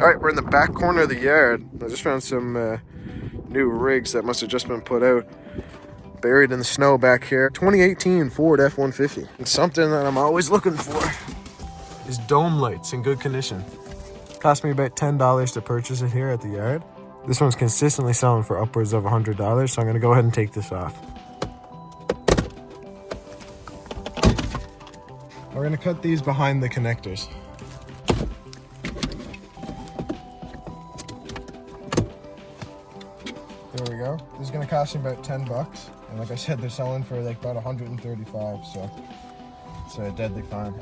All right, we're in the back corner of the yard. I just found some new rigs that must have just been put out, buried in the snow back here. 2018 Ford F-150. And something that I'm always looking for is dome lights in good condition. Cost me about $10 to purchase it here at the yard. This one's consistently selling for upwards of $100, so I'm gonna go ahead and take this off. We're gonna cut these behind the connectors. There we go. This is gonna cost me about 10 bucks. And like I said, they're selling for like about 135, so it's deadly fine.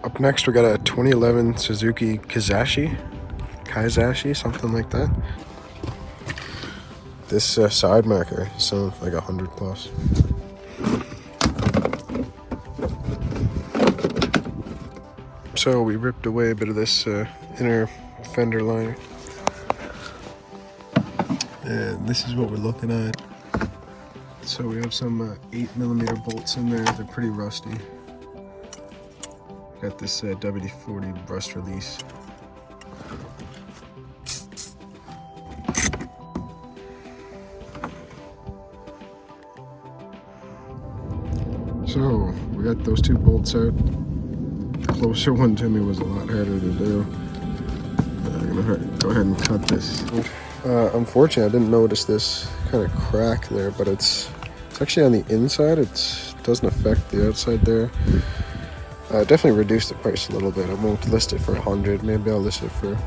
Up next, we got a 2011 Suzuki Kaizashi, something like that. This side marker is selling for like 100 plus. So we ripped away a bit of this inner fender liner. And this is what we're looking at. So we have some 8mm bolts in there. They're pretty rusty. Got this WD-40 rust release. So we got those two bolts out. The closer one to me was a lot harder to do. I'm gonna go ahead and cut this. Unfortunately, I didn't notice this kind of crack there, but it's actually on the inside. It doesn't affect the outside there. Definitely reduced the price a little bit. I won't list it for 100. Maybe I'll list it for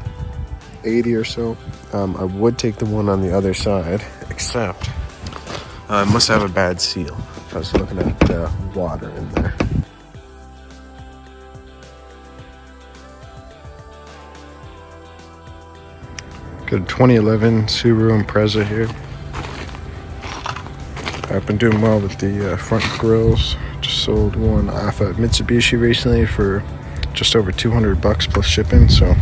80 or so. I would take the one on the other side, except I must have a bad seal. I was looking at water in there. Good 2011 Subaru Impreza here. I've been doing well with the front grills. Just sold one off at Mitsubishi recently for just over 200 bucks plus shipping. So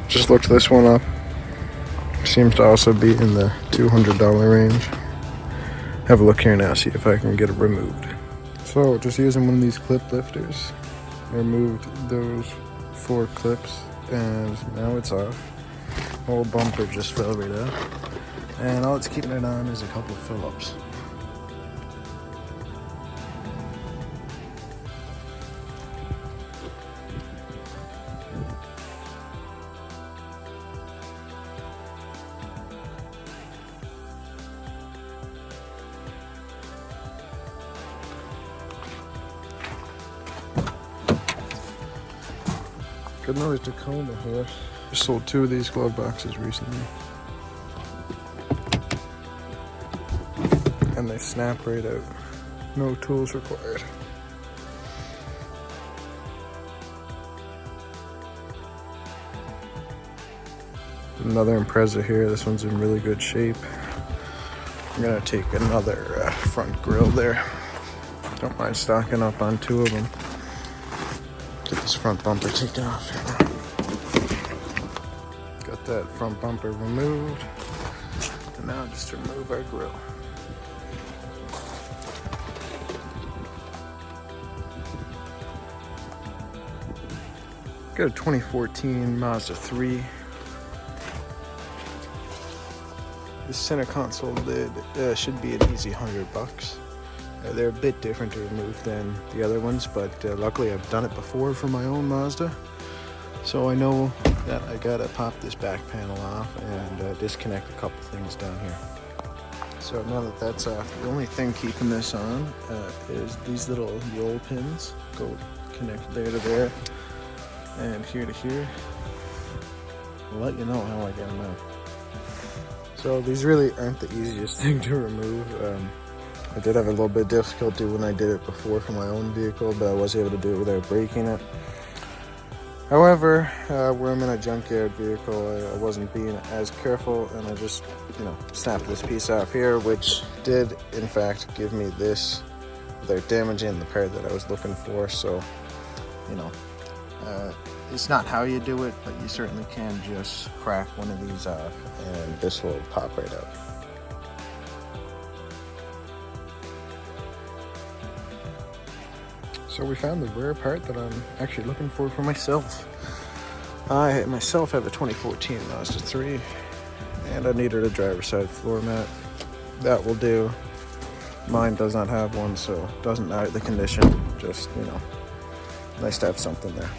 just looked this one up. Seems to also be in the $200 range. Have a look here now, see if I can get it removed. So just using one of these clip lifters, I removed those 4 clips and now it's off. Whole bumper just fell right out. And all it's keeping it on is a couple of Phillips. Got another Tacoma here. Just sold 2 of these glove boxes recently. And they snap right out. No tools required. Another Impreza here. This one's in really good shape. I'm gonna take another front grille there. Don't mind stocking up on 2 of them. Get this front bumper taken off here. Got that front bumper removed. And now just remove our grille. Got a 2014 Mazda 3. This center console lid should be an easy 100 bucks. They're a bit different to remove than the other ones, but luckily I've done it before for my own Mazda. So I know that I gotta pop this back panel off and disconnect a couple things down here. So now that that's off, the only thing keeping this on is these little roll pins. Go connect there to there and here to here. I'll let you know how I get them out. So these really aren't the easiest thing to remove. I did have a little bit of difficulty when I did it before for my own vehicle, but I was able to do it without breaking it. However, where I'm in a junkyard vehicle, I wasn't being as careful, and I just, snapped this piece off here, which did, in fact, give me this without damaging the part that I was looking for. So, it's not how you do it, but you certainly can just crack one of these off, and this will pop right out. So we found the rare part that I'm actually looking for myself. I myself have a 2014 Mazda 3, and I needed a driver's side floor mat. That will do. Mine does not have one, so doesn't matter the condition. Just, you know, nice to have something there.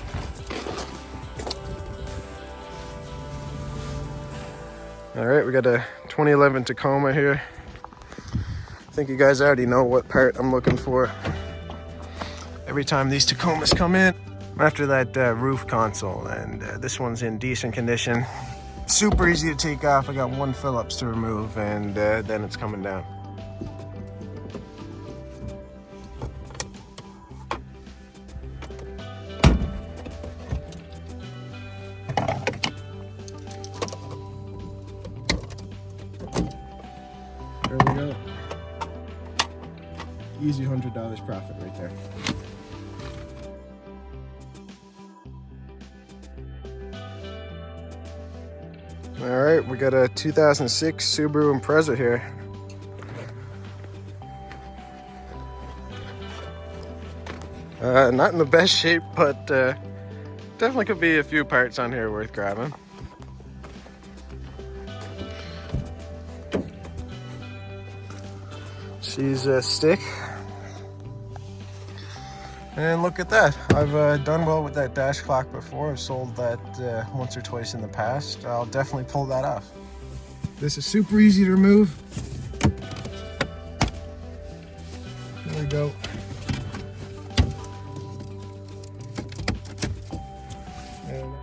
All right, we got a 2011 Tacoma here. I think you guys already know what part I'm looking for. Every time these Tacomas come in, after that roof console, and this one's in decent condition. Super easy to take off. I got one Phillips to remove, and then it's coming down. There we go. Easy $100 profit right there. All right, we got a 2006 Subaru Impreza here. Not in the best shape, but definitely could be a few parts on here worth grabbing. She's a stick. And look at that. I've done well with that dash clock before. I've sold that once or twice in the past. I'll definitely pull that off. This is super easy to remove. There we go. And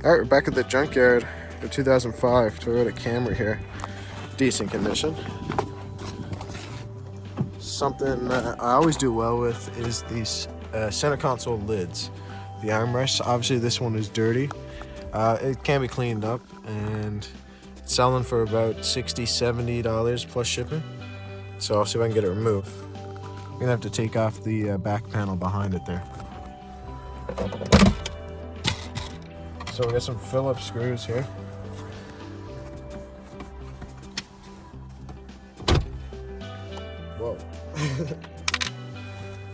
all right, we're back at the junkyard. The 2005 Toyota Camry here, decent condition. Something I always do well with is these center console lids. The armrests, obviously this one is dirty. It can be cleaned up, and it's selling for about $60–70 plus shipping. So I'll see if I can get it removed. I'm gonna have to take off the back panel behind it there. So we got some Phillips screws here. Whoa.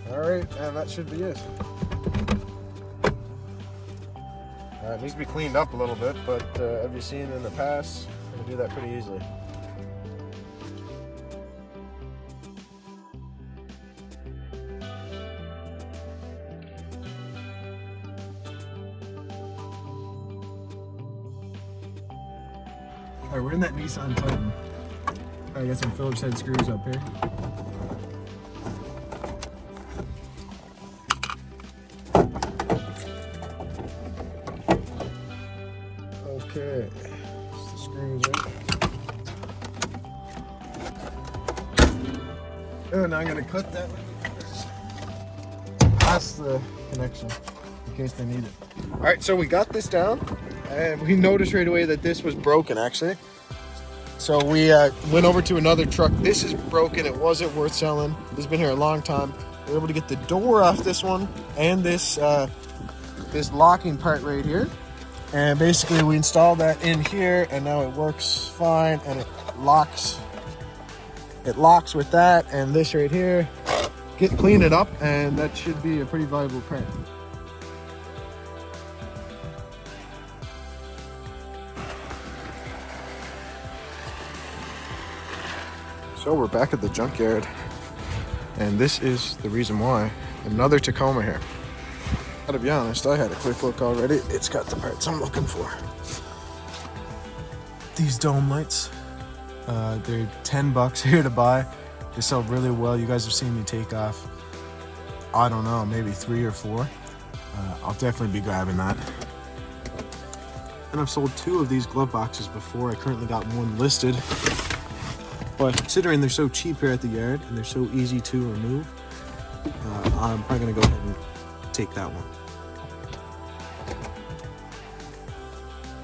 Alright, and that should be it. It needs to be cleaned up a little bit, but have you seen in the past, I can do that pretty easily. Alright, we're in that Nissan Titan. I got some Phillips head screws up here. Okay, that's the screws in. Oh, now I'm gonna cut that. That's the connection, in case they need it. All right, so we got this down, and we noticed right away that this was broken, actually. So we went over to another truck. This is broken. It wasn't worth selling. This has been here a long time. We were able to get the door off this one and this this locking part right here. And basically we installed that in here, and now it works fine, and it locks. It locks with that and this right here. Clean it up, and that should be a pretty valuable part. So we're back at the junkyard, and this is the reason why. Another Tacoma here. Gotta be honest, I had a quick look already. It's got the parts I'm looking for. These dome lights, they're $10 here to buy. They sell really well. You guys have seen me take off, I don't know, maybe 3 or 4. I'll definitely be grabbing that. And I've sold 2 of these glove boxes before. I currently got 1 listed. But considering they're so cheap here at the yard and they're so easy to remove, I'm probably gonna go ahead and take that one.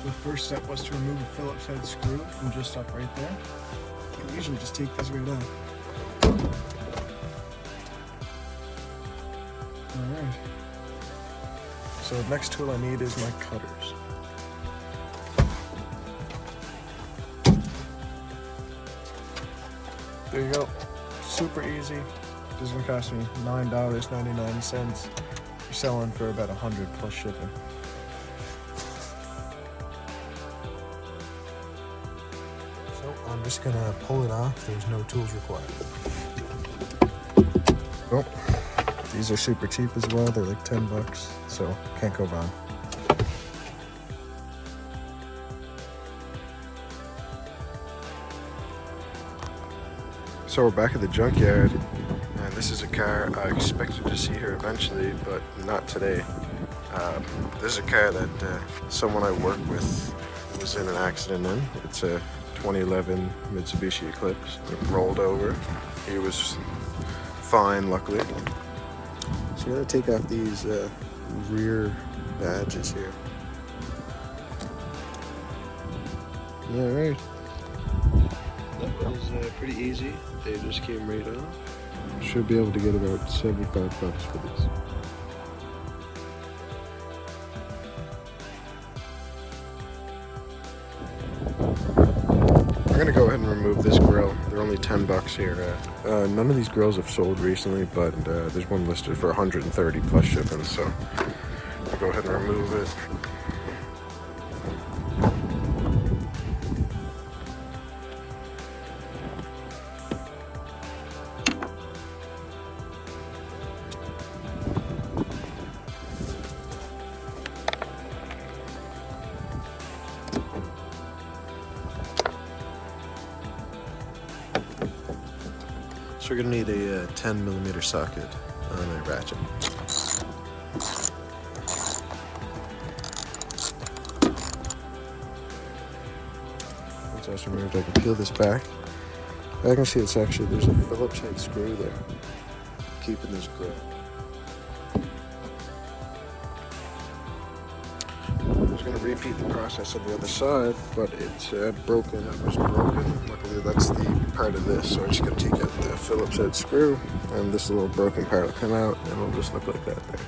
The first step was to remove a Phillips head screw from just up right there. You can usually just take these right out. Alright. So the next tool I need is my cutters. There you go. Super easy. This is gonna cost me $9.99. You're selling for about 100 plus shipping. So I'm just gonna pull it off. There's no tools required. Oh, these are super cheap as well. They're like 10 bucks, so can't go wrong. So we're back at the junkyard, and this is a car I expected to see here eventually, but not today. This is a car that someone I work with was in an accident in. It's a 2011 Mitsubishi Eclipse. It rolled over. He was fine, luckily. So you gotta take off these rear badges here. All right. That was pretty easy. They just came right off. Should be able to get about 75 bucks for this. I'm gonna go ahead and remove this grill. They're only 10 bucks here. None of these grills have sold recently, but there's one listed for 130 plus shipping, so I'll go ahead and remove it. So we're gonna need a 10mm socket on a ratchet. Once that's removed, I can peel this back. I can see it's actually, there's a Phillips head screw there, keeping this grill. I was going to repeat the process on the other side, but it's broken. It was broken. Luckily, that's the part of this. So I'm just going to take out the Phillips head screw, and this little broken part will come out, and it'll just look like that there.